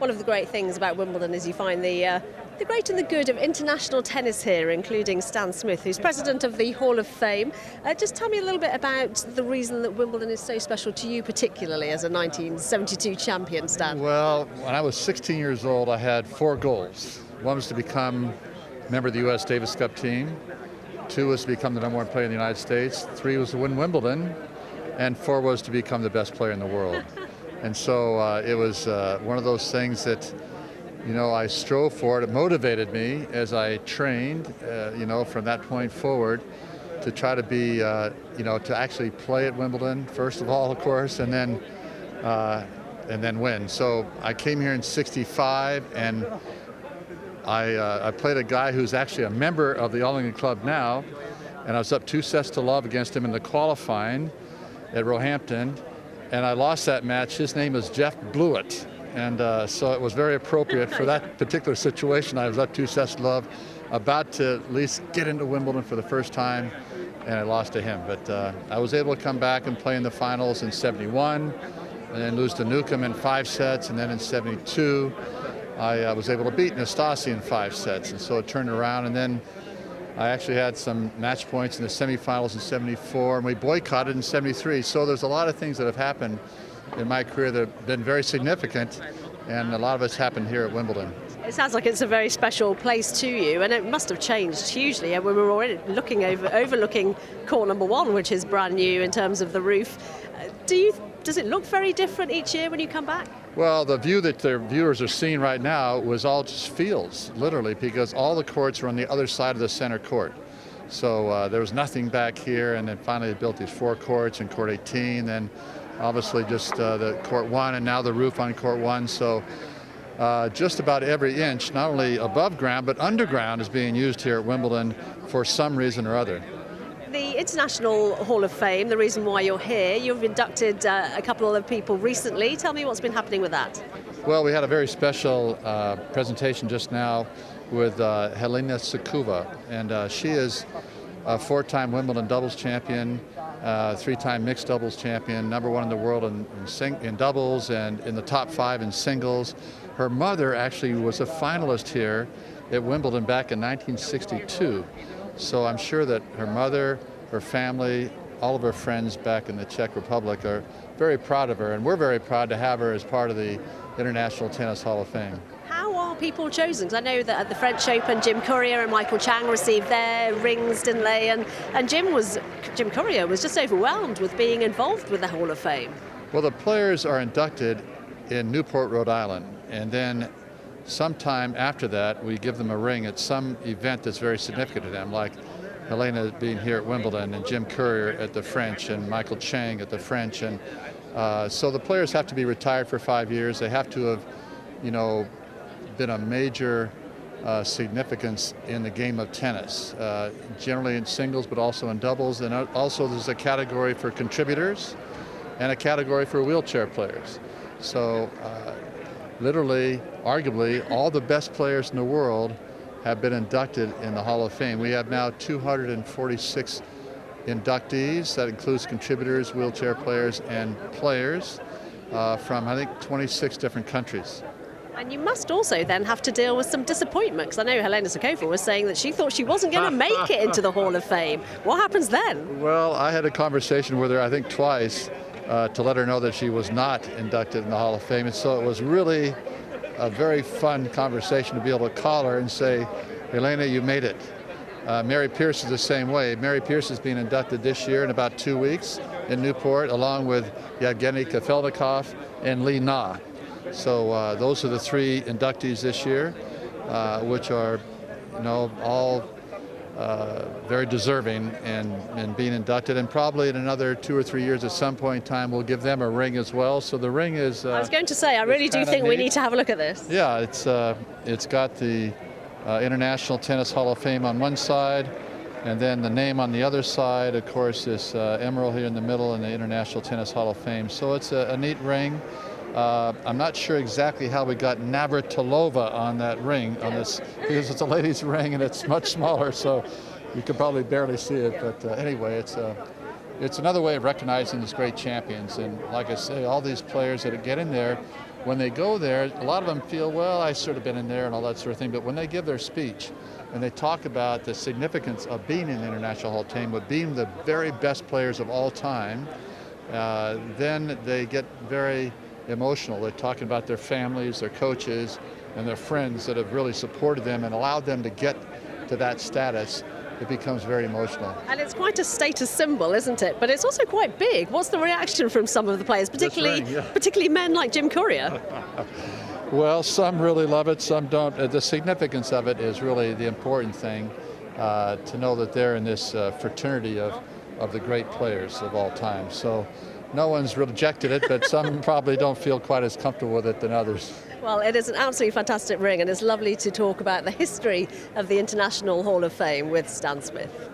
One of the great things about Wimbledon is you find the great and the good of international tennis here, including Stan Smith, who's president of the Hall of Fame. Just tell me a little bit about the reason that Wimbledon is so special to you, particularly as a 1972 champion, Stan. Well, when I was 16 years old, I had 4 goals. One was to become a member of the U.S. Davis Cup team. 2 was to become the #1 player in the United States. 3 was to win Wimbledon. And 4 was to become the best player in the world. And so it was one of those things that, I strove for. It motivated me as I trained, from that point forward to try to be, to actually play at Wimbledon, first of all, of course, and then win. So I came here in '65, and I played a guy who's actually a member of the All England Club now, and I was up 2 sets to love against him in the qualifying at Roehampton, and I lost that match. His name is Jeff Blewett, and so it was very appropriate for that particular situation. I was up 2 sets to love, about to at least get into Wimbledon for the first time, and I lost to him. But I was able to come back and play in the finals in '71, and then lose to Newcomb in 5 sets, and then in '72, I was able to beat Nastasi in 5 sets, and so it turned around, and then I actually had some match points in the semifinals in '74, and we boycotted in '73. So there's a lot of things that have happened in my career that have been very significant, and a lot of it's happened here at Wimbledon. It sounds like it's a very special place to you, and it must have changed hugely. We were already overlooking court #1, which is brand new in terms of the roof. Does it look very different each year when you come back? Well, the view that the viewers are seeing right now was all just fields, literally, because all the courts were on the other side of the center court. So there was nothing back here, and then finally they built these 4 courts in court 18, then obviously just the court 1, and now the roof on court 1. So just about every inch, not only above ground, but underground is being used here at Wimbledon for some reason or other. The International Hall of Fame, the reason why you're here, you've inducted a couple of people recently. Tell me what's been happening with that. Well, we had a very special presentation just now with Helena Sukuva, and she is a 4-time Wimbledon doubles champion, 3-time mixed doubles champion, #1 in the world in doubles, and in the top 5 in singles. Her mother actually was a finalist here at Wimbledon back in 1962. So I'm sure that her mother, her family, all of her friends back in the Czech Republic are very proud of her, and we're very proud to have her as part of the International Tennis Hall of Fame. How are people chosen? Because I know that at the French Open, Jim Courier and Michael Chang received their rings, didn't they? And Jim Courier was just overwhelmed with being involved with the Hall of Fame. Well, the players are inducted in Newport, Rhode Island, and then sometime after that, we give them a ring at some event that's very significant to them, like Helena being here at Wimbledon, and Jim Courier at the French, and Michael Chang at the French. And so the players have to be retired for 5 years. They have to have, been a major significance in the game of tennis, generally in singles, but also in doubles. And also there's a category for contributors and a category for wheelchair players. So literally, arguably, all the best players in the world have been inducted in the Hall of Fame. We have now 246 inductees. That includes contributors, wheelchair players, and players from, I think, 26 different countries. And you must also then have to deal with some disappointment, because I know Helena Sukuva was saying that she thought she wasn't going to make it into the Hall of Fame. What happens then? Well, I had a conversation with her, I think twice, to let her know that she was not inducted in the Hall of Fame. And so it was really a very fun conversation to be able to call her and say, Helena, you made it. Mary Pierce is the same way. Mary Pierce is being inducted this year in about 2 weeks in Newport, along with Yevgeny Kafelnikov and Li Na. So those are the 3 inductees this year, which are, all very deserving and being inducted, and probably in another 2 or 3 years at some point in time we'll give them a ring as well. So the ring is I was going to say, I really do think we need to have a look at this. Yeah, it's got the International Tennis Hall of Fame on one side, and then the name on the other side, of course, is emerald here in the middle, and the International Tennis Hall of Fame. So it's a neat ring. I'm not sure exactly how we got Navratilova on that ring, because it's a ladies' ring and it's much smaller, so you can probably barely see it. But anyway, it's another way of recognizing these great champions. And like I say, all these players that get in there when they go there, a lot of them feel, well, I sort of been in there and all that sort of thing, but when they give their speech and they talk about the significance of being in the International Hall of Fame, of being the very best players of all time, then they get very emotional. They're talking about their families, their coaches, and their friends that have really supported them and allowed them to get to that status. It becomes very emotional. And it's quite a status symbol, isn't it? But it's also quite big. What's the reaction from some of the players, particularly men like Jim Courier? Well, some really love it, some don't. The significance of it is really the important thing, to know that they're in this fraternity of the great players of all time. So no one's rejected it, but some probably don't feel quite as comfortable with it than others. Well, it is an absolutely fantastic ring, and it's lovely to talk about the history of the International Hall of Fame with Stan Smith.